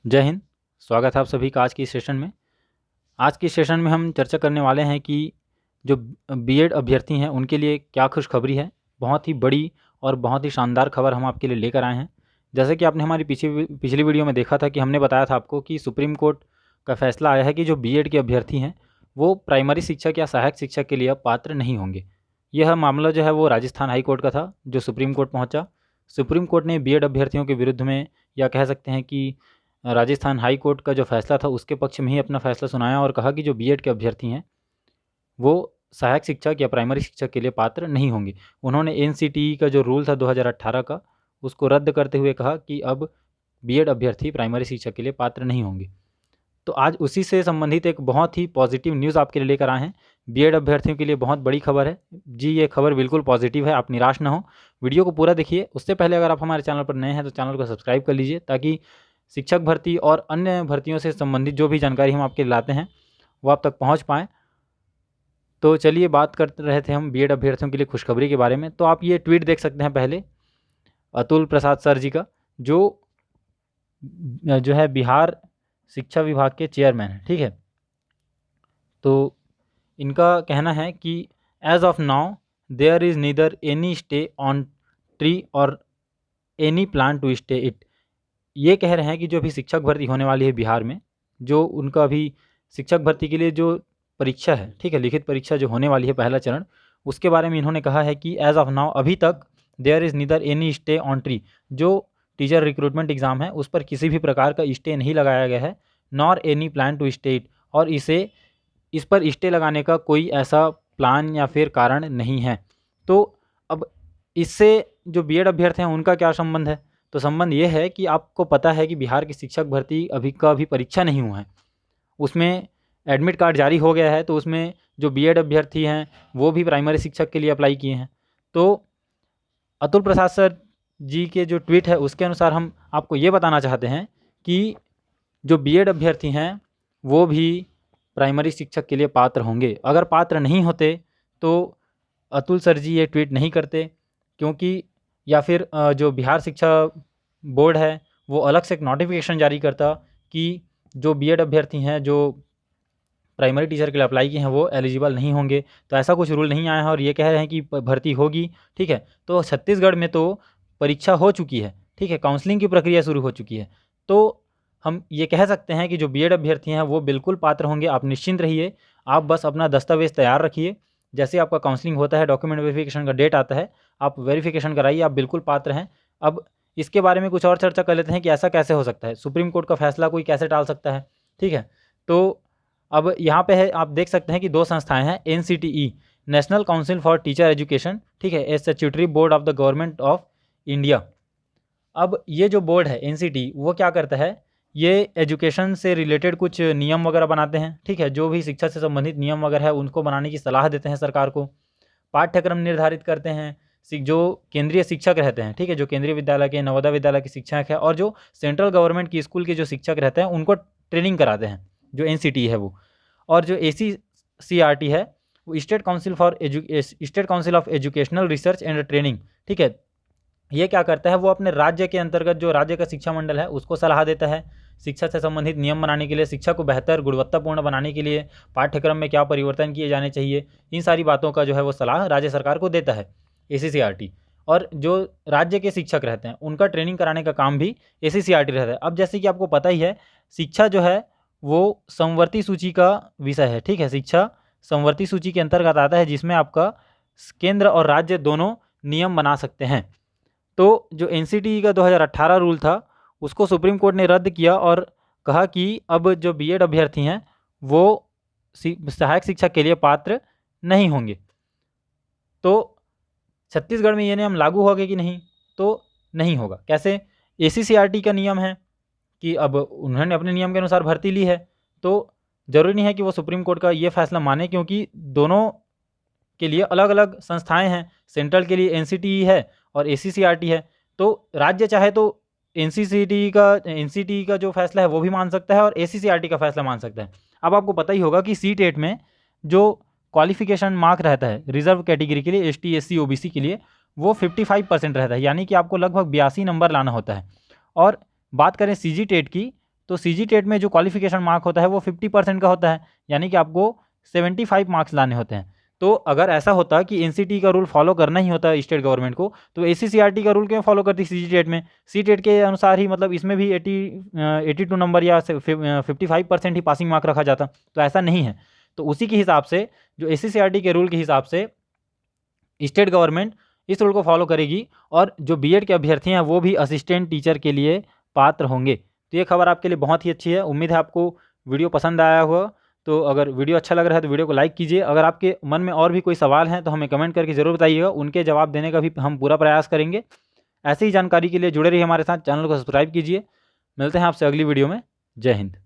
जय हिंद। स्वागत है आप सभी का आज की सेशन में। आज की सेशन में हम चर्चा करने वाले हैं कि जो बीएड अभ्यर्थी हैं उनके लिए क्या खुशखबरी है। बहुत ही बड़ी और बहुत ही शानदार खबर हम आपके लिए लेकर आए हैं। जैसे कि आपने हमारी पिछली वीडियो में देखा था कि हमने बताया था आपको कि सुप्रीम कोर्ट का फैसला आया है कि जो बीएड के अभ्यर्थी हैं वो प्राइमरी शिक्षक या सहायक शिक्षक के लिए अब पात्र नहीं होंगे। यह मामला जो है वो राजस्थान हाई कोर्ट का था जो सुप्रीम कोर्ट पहुँचा। सुप्रीम कोर्ट ने बीएड अभ्यर्थियों के विरुद्ध में, या कह सकते हैं कि राजस्थान हाई कोर्ट का जो फैसला था उसके पक्ष में ही अपना फैसला सुनाया और कहा कि जो बीएड के अभ्यर्थी हैं वो सहायक शिक्षक या प्राइमरी शिक्षक के लिए पात्र नहीं होंगे। उन्होंने एनसीटीई का जो रूल था 2018 का उसको रद्द करते हुए कहा कि अब बीएड अभ्यर्थी प्राइमरी शिक्षक के लिए पात्र नहीं होंगे। तो आज उसी से संबंधित एक बहुत ही पॉजिटिव न्यूज़ आपके लिए लेकर आए हैं। बीएड अभ्यर्थियों के लिए बहुत बड़ी खबर है जी। ये खबर बिल्कुल पॉजिटिव है, आप निराश ना हो। वीडियो को पूरा देखिए। उससे पहले अगर आप हमारे चैनल पर नए हैं तो चैनल को सब्सक्राइब कर लीजिए ताकि शिक्षक भर्ती और अन्य भर्तियों से संबंधित जो भी जानकारी हम आपके लाते हैं वो आप तक पहुंच पाएँ। तो चलिए बात कर रहे थे हम बीएड अभ्यर्थियों के लिए खुशखबरी के बारे में। तो आप ये ट्वीट देख सकते हैं पहले अतुल प्रसाद सर जी का, जो है बिहार शिक्षा विभाग के चेयरमैन है, ठीक है। तो इनका कहना है कि as of now there is neither any stay on tree और any plan to stay it. ये कह रहे हैं कि जो अभी शिक्षक भर्ती होने वाली है बिहार में, जो उनका अभी शिक्षक भर्ती के लिए जो परीक्षा है, ठीक है, लिखित परीक्षा जो होने वाली है पहला चरण, उसके बारे में इन्होंने कहा है कि एज ऑफ नाउ अभी तक there is neither any stay on tree, जो टीचर रिक्रूटमेंट एग्ज़ाम है उस पर किसी भी प्रकार का स्टे नहीं लगाया गया है, nor any plan to stay it, और इस पर स्टे लगाने का कोई ऐसा प्लान या फिर कारण नहीं है। तो अब इससे जो बीएड अभ्यर्थी हैं उनका क्या संबंध है? तो संबंध ये है कि आपको पता है कि बिहार की शिक्षक भर्ती अभी परीक्षा नहीं हुआ है, उसमें एडमिट कार्ड जारी हो गया है। तो उसमें जो बीएड अभ्यर्थी हैं वो भी प्राइमरी शिक्षक के लिए अप्लाई किए हैं। तो अतुल प्रसाद सर जी के जो ट्वीट है उसके अनुसार हम आपको ये बताना चाहते हैं कि जो बीएड अभ्यर्थी हैं वो भी प्राइमरी शिक्षक के लिए पात्र होंगे। अगर पात्र नहीं होते तो अतुल सर जी ये ट्वीट नहीं करते, क्योंकि या फिर जो बिहार शिक्षा बोर्ड है वो अलग से एक नोटिफिकेशन जारी करता कि जो बीएड अभ्यर्थी हैं जो प्राइमरी टीचर के लिए अप्लाई किए हैं वो एलिजिबल नहीं होंगे। तो ऐसा कुछ रूल नहीं आया है और ये कह रहे हैं कि भर्ती होगी, ठीक है। तो छत्तीसगढ़ में तो परीक्षा हो चुकी है, ठीक है, काउंसलिंग की प्रक्रिया शुरू हो चुकी है। तो हम ये कह सकते हैं कि जो बीएड अभ्यर्थी हैं वो बिल्कुल पात्र होंगे। आप निश्चिंत रहिए, आप बस अपना दस्तावेज़ तैयार रखिए। जैसे आपका काउंसलिंग होता है, डॉक्यूमेंट वेरिफिकेशन का डेट आता है, आप वेरिफिकेशन कराइए, आप बिल्कुल पात्र हैं। अब इसके बारे में कुछ और चर्चा कर लेते हैं कि ऐसा कैसे हो सकता है, सुप्रीम कोर्ट का फैसला कोई कैसे टाल सकता है, ठीक है। तो अब यहाँ पे है, आप देख सकते हैं कि दो संस्थाएं हैं, NCTE national council for teacher education, ठीक है, a statutory board of the government of India. अब ये जो बोर्ड है एनसीटी वो क्या करता है, ये एजुकेशन से रिलेटेड कुछ नियम वगैरह बनाते हैं, ठीक है, जो भी शिक्षा से संबंधित नियम वगैरह है उनको बनाने की सलाह देते हैं सरकार को, पाठ्यक्रम निर्धारित करते हैं, जो केंद्रीय शिक्षक रहते हैं, ठीक है, जो केंद्रीय विद्यालय के, नवोदय विद्यालय के शिक्षक है, और जो सेंट्रल गवर्नमेंट की स्कूल के जो शिक्षक रहते हैं उनको ट्रेनिंग कराते हैं, जो एनसीटी है वो। और जो एसीसीईआरटी है वो state council of educational research and training, ठीक है, ये क्या करता है, वो अपने राज्य के अंतर्गत जो राज्य का शिक्षा मंडल है उसको सलाह देता है शिक्षा से संबंधित नियम बनाने के लिए, शिक्षा को बेहतर गुणवत्तापूर्ण बनाने के लिए पाठ्यक्रम में क्या परिवर्तन किए जाने चाहिए, इन सारी बातों का जो है वो सलाह राज्य सरकार को देता है एसीसीईआरटी। और जो राज्य के शिक्षक रहते हैं उनका ट्रेनिंग कराने का काम भी एसीसीईआरटी रहता है। अब जैसे कि आपको पता ही है, शिक्षा जो है वो समवर्ती सूची का विषय है, ठीक है, शिक्षा समवर्ती सूची के अंतर्गत आता है जिसमें आपका केंद्र और राज्य दोनों नियम बना सकते हैं। तो जो एनसीटीई का 2018 रूल था उसको सुप्रीम कोर्ट ने रद्द किया और कहा कि अब जो बीएड अभ्यर्थी हैं वो सहायक शिक्षक के लिए पात्र नहीं होंगे। तो छत्तीसगढ़ में ये नियम लागू होगा कि नहीं? तो नहीं होगा। कैसे? एसीसीईआरटी का नियम है कि अब उन्होंने अपने नियम के अनुसार भर्ती ली है, तो ज़रूरी नहीं है कि वो सुप्रीम कोर्ट का ये फैसला माने, क्योंकि दोनों के लिए अलग अलग संस्थाएं हैं। सेंट्रल के लिए एनसीटीई है और एसीसीईआरटी है। तो राज्य चाहे तो एनसीटीई का जो फैसला है वो भी मान सकता है और एसीसीईआरटी का फैसला मान सकता है। अब आपको पता ही होगा कि सीटेट में जो क्वालिफिकेशन मार्क रहता है रिजर्व कैटेगरी के लिए, एसटी एससी ओबीसी के लिए, वो 55% रहता है, यानी कि आपको लगभग 82 नंबर लाना होता है। और बात करें सीजी टेट की, तो सीजी टेट में जो क्वालिफिकेशन मार्क होता है वो 50% का होता है, यानी कि आपको 75 मार्क्स लाने होते हैं। तो अगर ऐसा होता कि एनसीटी का रूल फॉलो करना ही होता स्टेट गवर्नमेंट को, तो एससीसीआरटी का रूल क्यों फॉलो करती सीजी टेट में? सी टेट के अनुसार ही मतलब इसमें भी 82 नंबर या 55% ही पासिंग मार्क रखा जाता, तो ऐसा नहीं है। तो उसी के हिसाब से जो एससीसीआरटी के रूल के हिसाब से स्टेट गवर्नमेंट इस रूल को फॉलो करेगी और जो बीएड के अभ्यर्थी हैं वो भी असिस्टेंट टीचर के लिए पात्र होंगे। तो ये खबर आपके लिए बहुत ही अच्छी है। उम्मीद है आपको वीडियो पसंद आया हुआ। तो अगर वीडियो अच्छा लग रहा है तो वीडियो को लाइक कीजिए। अगर आपके मन में और भी कोई सवाल हैं तो हमें कमेंट करके ज़रूर बताइएगा, उनके जवाब देने का भी हम पूरा प्रयास करेंगे। ऐसी ही जानकारी के लिए जुड़े रहिए हमारे साथ, चैनल को सब्सक्राइब कीजिए। मिलते हैं आपसे अगली वीडियो में। जय हिंद।